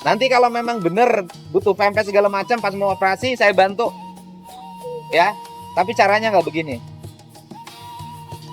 Nanti kalau memang bener butuh pempes segala macam pas mau operasi saya bantu. Ya, tapi caranya nggak begini.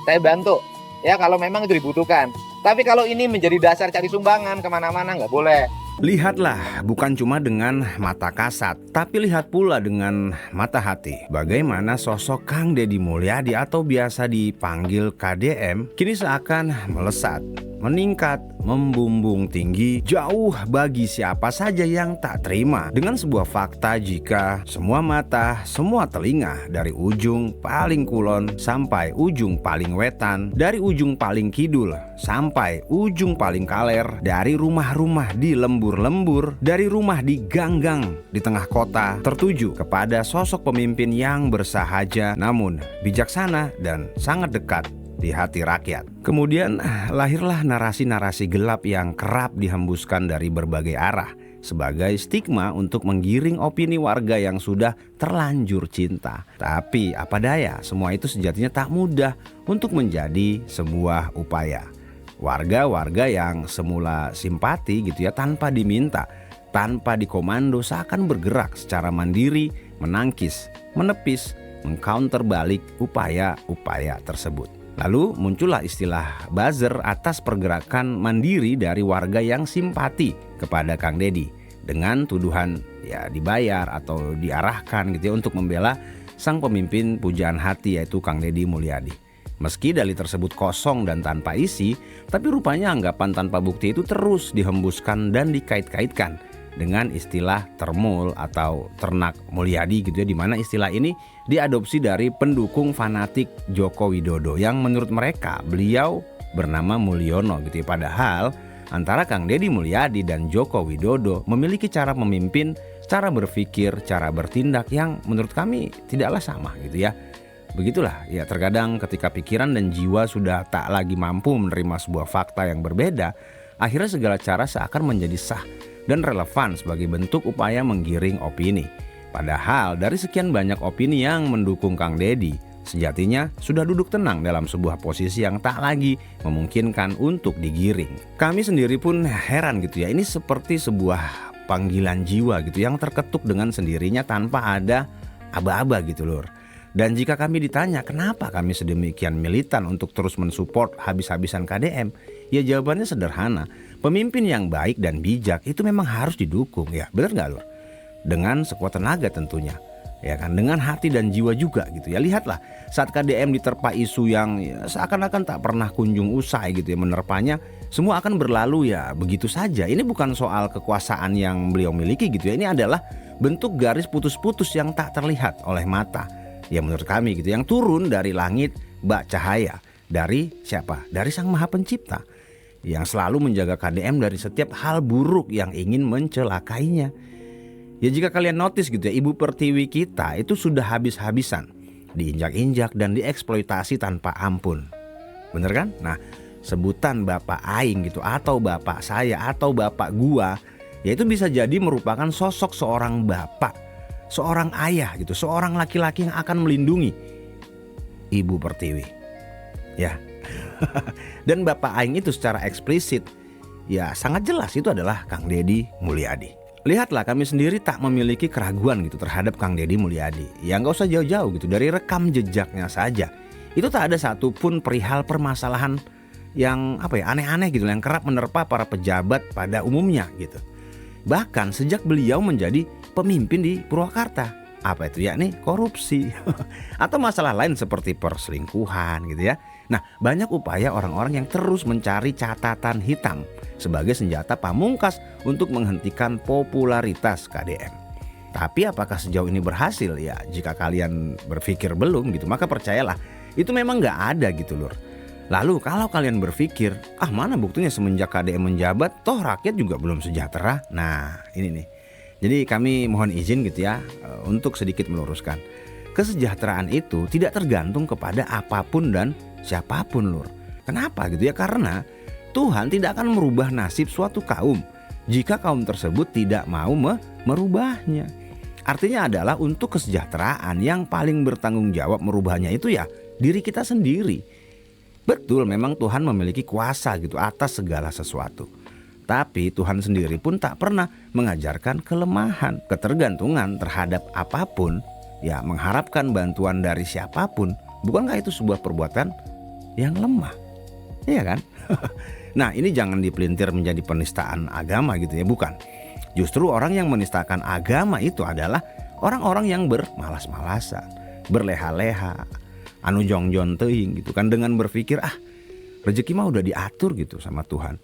Saya bantu. Ya kalau memang itu dibutuhkan. Tapi kalau ini menjadi dasar cari sumbangan kemana-mana nggak boleh. Lihatlah bukan cuma dengan mata kasat, tapi lihat pula dengan mata hati. Bagaimana sosok Kang Deddy Mulyadi atau biasa dipanggil KDM kini seakan melesat, meningkat, membumbung tinggi jauh bagi siapa saja yang tak terima dengan sebuah fakta jika semua mata, semua telinga dari ujung paling kulon sampai ujung paling wetan, dari ujung paling kidul sampai ujung paling kaler, dari rumah-rumah di lembur-lembur, dari rumah di gang-gang di tengah kota tertuju kepada sosok pemimpin yang bersahaja namun bijaksana dan sangat dekat di hati rakyat. Kemudian lahirlah narasi-narasi gelap yang kerap dihembuskan dari berbagai arah sebagai stigma untuk menggiring opini warga yang sudah terlanjur cinta. Tapi apa daya, semua itu sejatinya tak mudah untuk menjadi sebuah upaya. Warga-warga yang semula simpati gitu ya tanpa diminta, tanpa dikomando seakan bergerak secara mandiri, menangkis, menepis, mengcounter balik upaya-upaya tersebut. Lalu muncullah istilah buzzer atas pergerakan mandiri dari warga yang simpati kepada Kang Deddy dengan tuduhan ya dibayar atau diarahkan gitu ya untuk membela sang pemimpin pujaan hati yaitu Kang Deddy Mulyadi. Meski dalih tersebut kosong dan tanpa isi, tapi rupanya anggapan tanpa bukti itu terus dihembuskan dan dikait-kaitkan dengan istilah termul atau ternak Mulyadi gitu ya, di mana istilah ini diadopsi dari pendukung fanatik Joko Widodo yang menurut mereka beliau bernama Mulyono gitu ya. Padahal antara Kang Deddy Mulyadi dan Joko Widodo memiliki cara memimpin, cara berpikir, cara bertindak yang menurut kami tidaklah sama gitu ya. Begitulah ya, terkadang ketika pikiran dan jiwa sudah tak lagi mampu menerima sebuah fakta yang berbeda, akhirnya segala cara seakan menjadi sah dan relevan sebagai bentuk upaya menggiring opini. Padahal dari sekian banyak opini yang mendukung Kang Deddy, sejatinya sudah duduk tenang dalam sebuah posisi yang tak lagi memungkinkan untuk digiring. Kami sendiri pun heran gitu ya, ini seperti sebuah panggilan jiwa gitu yang terketuk dengan sendirinya tanpa ada aba-aba gitu lur. Dan jika kami ditanya kenapa kami sedemikian militan untuk terus mensupport habis-habisan KDM, ya jawabannya sederhana. Pemimpin yang baik dan bijak itu memang harus didukung ya, benar gak lur? Dengan sekuat tenaga tentunya, ya kan, dengan hati dan jiwa juga gitu ya. Lihatlah saat KDM diterpa isu yang ya, seakan-akan tak pernah kunjung usai gitu ya menerpanya, semua akan berlalu ya begitu saja. Ini bukan soal kekuasaan yang beliau miliki gitu ya, ini adalah bentuk garis putus-putus yang tak terlihat oleh mata. Ya menurut kami gitu, yang turun dari langit bak cahaya. Dari siapa? Dari Sang Maha Pencipta yang selalu menjaga KDM dari setiap hal buruk yang ingin mencelakainya. Ya jika kalian notice gitu ya, Ibu Pertiwi kita itu sudah habis-habisan diinjak-injak dan dieksploitasi tanpa ampun. Bener kan? Nah, sebutan Bapak Aing gitu atau Bapak saya atau Bapak gua, ya itu bisa jadi merupakan sosok seorang bapak, seorang ayah gitu, seorang laki-laki yang akan melindungi Ibu Pertiwi. Ya. Dan Bapak Aing itu secara eksplisit ya sangat jelas itu adalah Kang Deddy Mulyadi. Lihatlah, kami sendiri tak memiliki keraguan gitu terhadap Kang Deddy Mulyadi. Ya nggak usah jauh-jauh gitu, dari rekam jejaknya saja itu tak ada satupun perihal permasalahan yang aneh-aneh gitu yang kerap menerpa para pejabat pada umumnya gitu. Bahkan sejak beliau menjadi pemimpin di Purwakarta, apa itu yakni korupsi atau masalah lain seperti perselingkuhan gitu ya. Nah, banyak upaya orang-orang yang terus mencari catatan hitam sebagai senjata pamungkas untuk menghentikan popularitas KDM. Tapi apakah sejauh ini berhasil? Ya jika kalian berpikir belum gitu, maka percayalah itu memang gak ada gitu lur. Lalu kalau kalian berpikir, mana buktinya semenjak KDM menjabat toh rakyat juga belum sejahtera. Nah ini nih, jadi kami mohon izin gitu ya untuk sedikit meluruskan. Kesejahteraan itu tidak tergantung kepada apapun dan siapapun lur. Kenapa gitu ya? Karena Tuhan tidak akan merubah nasib suatu kaum jika kaum tersebut tidak mau merubahnya. Artinya adalah untuk kesejahteraan yang paling bertanggung jawab merubahnya itu ya diri kita sendiri. Betul, memang Tuhan memiliki kuasa gitu atas segala sesuatu. Tapi Tuhan sendiri pun tak pernah mengajarkan kelemahan, ketergantungan terhadap apapun, ya mengharapkan bantuan dari siapapun. Bukankah itu sebuah perbuatan yang lemah? Iya kan? Nah, ini jangan dipelintir menjadi penistaan agama gitu ya, bukan. Justru orang yang menistakan agama itu adalah orang-orang yang bermalas-malasan, berleha-leha, anu jongjon teuing gitu kan, dengan berpikir rezeki mah udah diatur gitu sama Tuhan.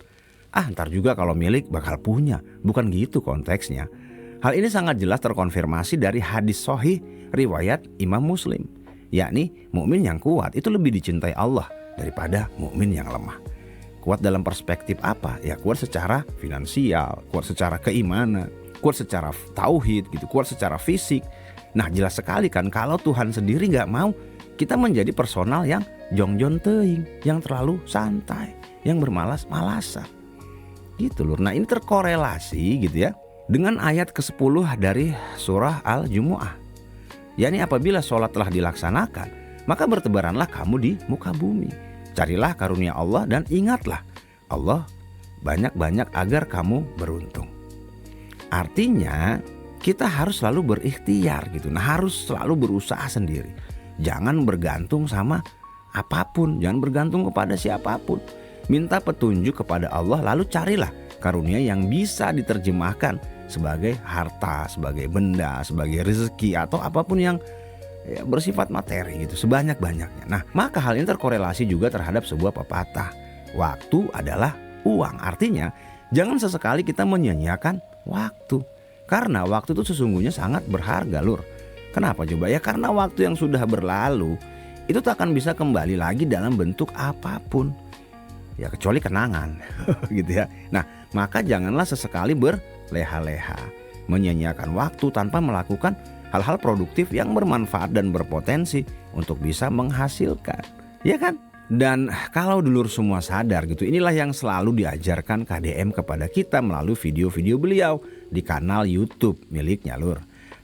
Ntar juga kalau milik bakal punya. Bukan gitu konteksnya. Hal ini sangat jelas terkonfirmasi dari hadis sahih riwayat Imam Muslim, yakni mukmin yang kuat itu lebih dicintai Allah daripada mukmin yang lemah. Kuat dalam perspektif apa? Ya kuat secara finansial, kuat secara keimanan, kuat secara tauhid gitu, kuat secara fisik. Nah, jelas sekali kan kalau Tuhan sendiri gak mau kita menjadi personal yang jongjon teuing, yang terlalu santai, yang bermalas-malasan. Gitu lur. Nah, ini terkorelasi gitu ya dengan ayat ke-10 dari surah Al-Jumu'ah. yakni apabila sholat telah dilaksanakan, maka bertebaranlah kamu di muka bumi. Carilah karunia Allah dan ingatlah Allah banyak-banyak agar kamu beruntung. Artinya kita harus selalu berikhtiar gitu. Nah, harus selalu berusaha sendiri. Jangan bergantung sama apapun, jangan bergantung kepada siapapun. Minta petunjuk kepada Allah, lalu carilah karunia yang bisa diterjemahkan sebagai harta, sebagai benda, sebagai rezeki atau apapun yang bersifat materi gitu, sebanyak-banyaknya. Nah, maka hal ini terkorelasi juga terhadap sebuah pepatah. Waktu adalah uang. Artinya, jangan sesekali kita menyia-nyiakan waktu. Karena waktu itu sesungguhnya sangat berharga, lur. Kenapa coba? Ya karena waktu yang sudah berlalu itu tak akan bisa kembali lagi dalam bentuk apapun. Ya kecuali kenangan gitu ya. Nah, maka janganlah sesekali berleha-leha, menyia-nyiakan waktu tanpa melakukan hal-hal produktif yang bermanfaat dan berpotensi untuk bisa menghasilkan. Ya kan? Dan kalau dulur semua sadar gitu, inilah yang selalu diajarkan KDM kepada kita melalui video-video beliau di kanal YouTube miliknya, lur.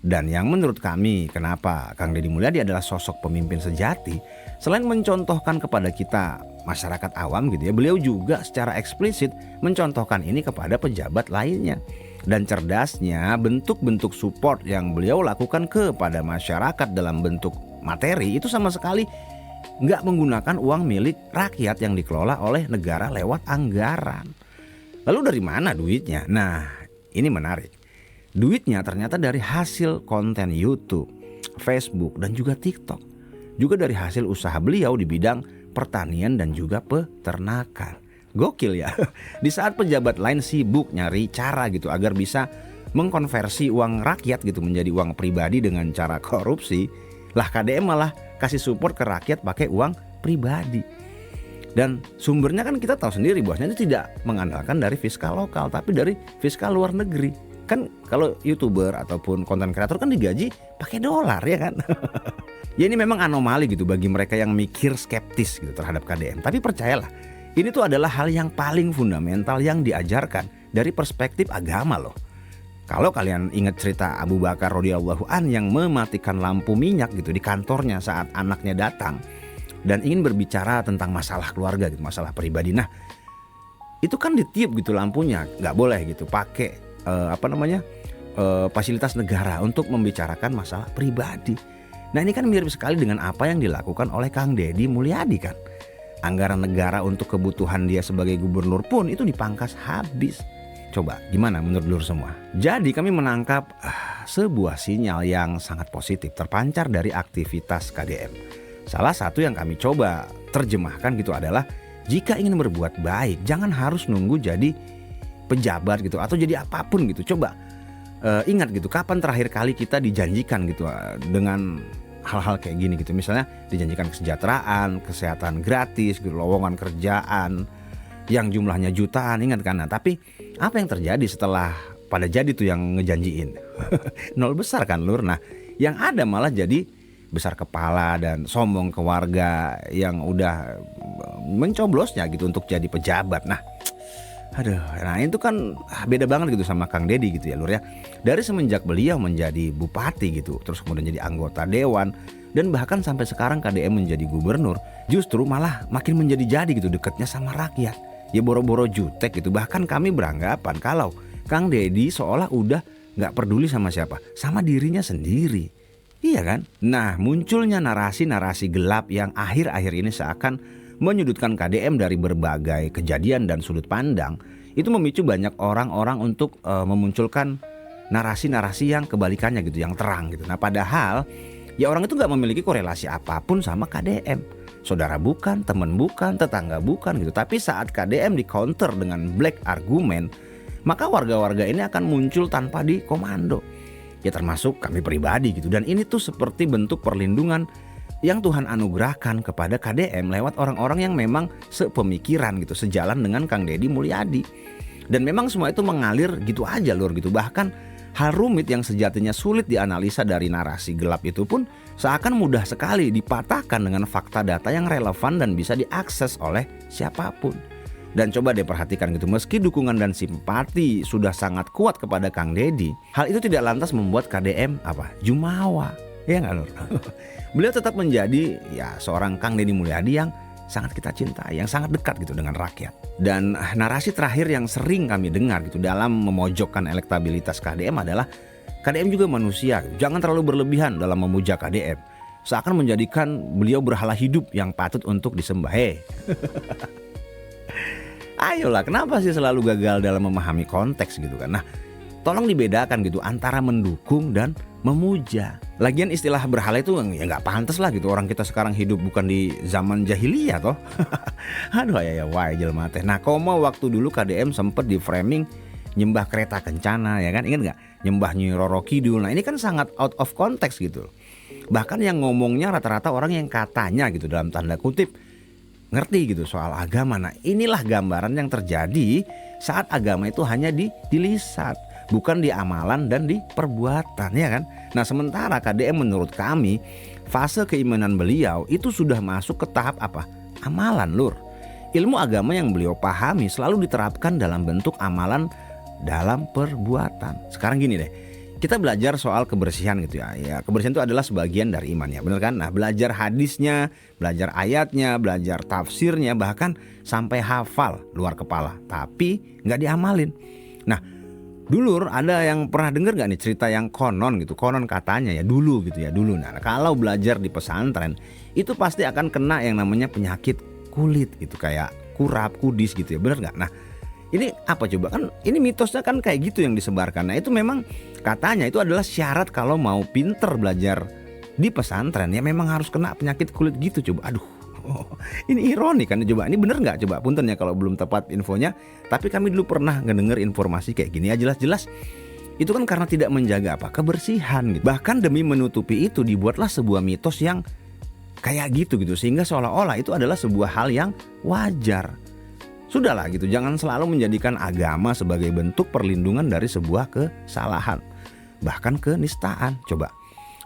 Dan yang menurut kami kenapa Kang Deddy Mulyadi adalah sosok pemimpin sejati, selain mencontohkan kepada kita masyarakat awam gitu ya, beliau juga secara eksplisit mencontohkan ini kepada pejabat lainnya. Dan cerdasnya bentuk-bentuk support yang beliau lakukan kepada masyarakat dalam bentuk materi itu sama sekali nggak menggunakan uang milik rakyat yang dikelola oleh negara lewat anggaran. Lalu dari mana duitnya? Nah, ini menarik. Duitnya ternyata dari hasil konten YouTube, Facebook, dan juga TikTok. Juga dari hasil usaha beliau di bidang pertanian dan juga peternakan. Gokil ya. Di saat pejabat lain sibuk nyari cara gitu agar bisa mengkonversi uang rakyat gitu menjadi uang pribadi dengan cara korupsi, lah KDM malah kasih support ke rakyat pakai uang pribadi. Dan sumbernya kan kita tahu sendiri bahwasanya itu tidak mengandalkan dari fiskal lokal tapi dari fiskal luar negeri. Kan kalau YouTuber ataupun konten kreator kan digaji pakai dolar ya kan. Ya ini memang anomali gitu bagi mereka yang mikir skeptis gitu terhadap KDM. Tapi percayalah, ini tuh adalah hal yang paling fundamental yang diajarkan dari perspektif agama loh. Kalau kalian ingat cerita Abu Bakar radhiyallahu an yang mematikan lampu minyak gitu di kantornya saat anaknya datang dan ingin berbicara tentang masalah keluarga gitu, masalah pribadi. Nah, itu kan ditiup gitu lampunya, nggak boleh gitu pakai fasilitas negara untuk membicarakan masalah pribadi. Nah, ini kan mirip sekali dengan apa yang dilakukan oleh Kang Deddy Mulyadi kan. Anggaran negara untuk kebutuhan dia sebagai gubernur pun itu dipangkas habis. Coba gimana menurut lur semua? Jadi kami menangkap sebuah sinyal yang sangat positif terpancar dari aktivitas KDM. Salah satu yang kami coba terjemahkan gitu adalah jika ingin berbuat baik jangan harus nunggu jadi pejabat gitu atau jadi apapun gitu. Coba ingat gitu kapan terakhir kali kita dijanjikan gitu dengan hal-hal kayak gini gitu. Misalnya dijanjikan kesejahteraan, kesehatan gratis, gitu, lowongan kerjaan yang jumlahnya jutaan, ingat kan? Nah, tapi apa yang terjadi setelah pada jadi tuh yang ngejanjiin? Nol besar kan lur. Nah, yang ada malah jadi besar kepala dan sombong ke warga yang udah mencoblosnya gitu untuk jadi pejabat. Nah itu kan beda banget gitu sama Kang Deddy gitu ya lur ya. Dari semenjak beliau menjadi bupati gitu, terus kemudian jadi anggota dewan dan bahkan sampai sekarang KDM menjadi gubernur, justru malah makin menjadi-jadi gitu dekatnya sama rakyat. ya boro-boro jutek gitu. Bahkan kami beranggapan kalau Kang Deddy seolah udah gak peduli sama siapa, sama dirinya sendiri. Iya kan? Nah, munculnya narasi-narasi gelap yang akhir-akhir ini seakan menyudutkan KDM dari berbagai kejadian dan sudut pandang, itu memicu banyak orang-orang untuk memunculkan narasi-narasi yang kebalikannya gitu, yang terang gitu. Nah, padahal ya orang itu gak memiliki korelasi apapun sama KDM. Saudara bukan, teman bukan, tetangga bukan gitu. Tapi saat KDM di counter dengan black argumen, maka warga-warga ini akan muncul tanpa dikomando. Ya termasuk kami pribadi gitu. Dan ini tuh seperti bentuk perlindungan yang Tuhan anugerahkan kepada KDM lewat orang-orang yang memang sepemikiran gitu, sejalan dengan Kang Deddy Mulyadi. Dan memang semua itu mengalir gitu aja lur gitu. Bahkan hal rumit yang sejatinya sulit dianalisa dari narasi gelap itu pun seakan mudah sekali dipatahkan dengan fakta data yang relevan dan bisa diakses oleh siapapun. Dan coba deh perhatikan gitu, meski dukungan dan simpati sudah sangat kuat kepada Kang Deddy, hal itu tidak lantas membuat KDM jumawa. Ya nggak lur? Beliau tetap menjadi ya seorang Kang Deddy Mulyadi yang sangat kita cintai, yang sangat dekat gitu dengan rakyat. Dan narasi terakhir yang sering kami dengar gitu dalam memojokkan elektabilitas KDM adalah KDM juga manusia, jangan terlalu berlebihan dalam memuja KDM. Seakan menjadikan beliau berhala hidup yang patut untuk disembah. Ayolah, kenapa sih selalu gagal dalam memahami konteks gitu kan? Nah, tolong dibedakan gitu antara mendukung dan memuja. Lagian istilah berhala itu ya nggak pantas lah gitu. Orang kita sekarang hidup bukan di zaman jahiliyah toh. Aduh ya wae jelema teh. Nah, komo waktu dulu KDM sempet di framing nyembah kereta kencana ya kan, ingat nggak? Nyembah Nyi Roro Kidul. Nah, ini kan sangat out of context gitu. Bahkan yang ngomongnya rata-rata orang yang katanya gitu dalam tanda kutip ngerti gitu soal agama. Nah, inilah gambaran yang terjadi saat agama itu hanya di lisan, bukan di amalan dan di perbuatan ya kan. Nah, sementara KDM menurut kami fase keimanan beliau itu sudah masuk ke tahap amalan lur. Ilmu agama yang beliau pahami selalu diterapkan dalam bentuk amalan dalam perbuatan. Sekarang gini deh, kita belajar soal kebersihan gitu ya. Ya, kebersihan itu adalah sebagian dari iman ya, benar kan? Nah, belajar hadisnya, belajar ayatnya, belajar tafsirnya, bahkan sampai hafal luar kepala, tapi nggak diamalin. Nah, dulu ada yang pernah dengar nggak nih cerita yang konon gitu, konon katanya ya dulu gitu ya dulu. Nah, kalau belajar di pesantren itu pasti akan kena yang namanya penyakit kulit gitu, kayak kurap, kudis gitu ya, benar nggak? Nah, ini apa coba, kan ini mitosnya kan kayak gitu yang disebarkan. Nah, itu memang katanya itu adalah syarat kalau mau pinter belajar di pesantren ya memang harus kena penyakit kulit gitu coba. Aduh, ini ironi kan coba. Ini bener nggak coba? Punten ya kalau belum tepat infonya. Tapi kami dulu pernah ngedenger informasi kayak gini ya, jelas-jelas itu kan karena tidak menjaga kebersihan gitu. Bahkan demi menutupi itu dibuatlah sebuah mitos yang kayak gitu sehingga seolah-olah itu adalah sebuah hal yang wajar. Sudahlah gitu, jangan selalu menjadikan agama sebagai bentuk perlindungan dari sebuah kesalahan, bahkan kenistaan. Coba,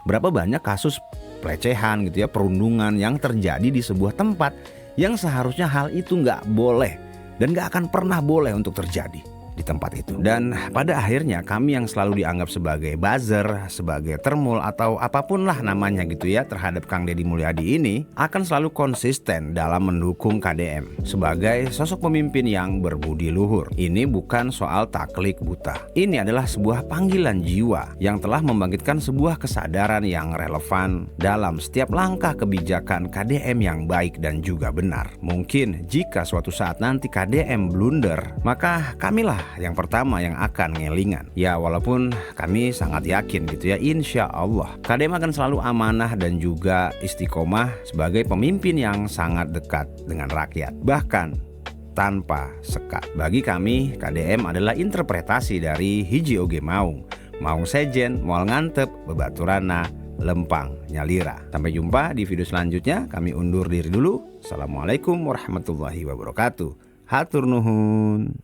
berapa banyak kasus pelecehan gitu ya, perundungan yang terjadi di sebuah tempat yang seharusnya hal itu nggak boleh dan nggak akan pernah boleh untuk terjadi di tempat itu. Dan pada akhirnya kami yang selalu dianggap sebagai buzzer, sebagai termul atau apapun lah namanya gitu ya terhadap Kang Deddy Mulyadi ini akan selalu konsisten dalam mendukung KDM sebagai sosok pemimpin yang berbudi luhur. Ini bukan soal taklik buta. Ini adalah sebuah panggilan jiwa yang telah membangkitkan sebuah kesadaran yang relevan dalam setiap langkah kebijakan KDM yang baik dan juga benar. Mungkin jika suatu saat nanti KDM blunder, maka kamilah yang pertama yang akan ngelingan. Ya walaupun kami sangat yakin gitu ya, insya Allah KDM akan selalu amanah dan juga istiqomah sebagai pemimpin yang sangat dekat dengan rakyat, bahkan tanpa sekat. Bagi kami KDM adalah interpretasi dari hiji oge maung sejen, moal ngantep, bebaturana, lempang, nyalira. Sampai jumpa di video selanjutnya. Kami undur diri dulu. Assalamualaikum warahmatullahi wabarakatuh. Hatur nuhun.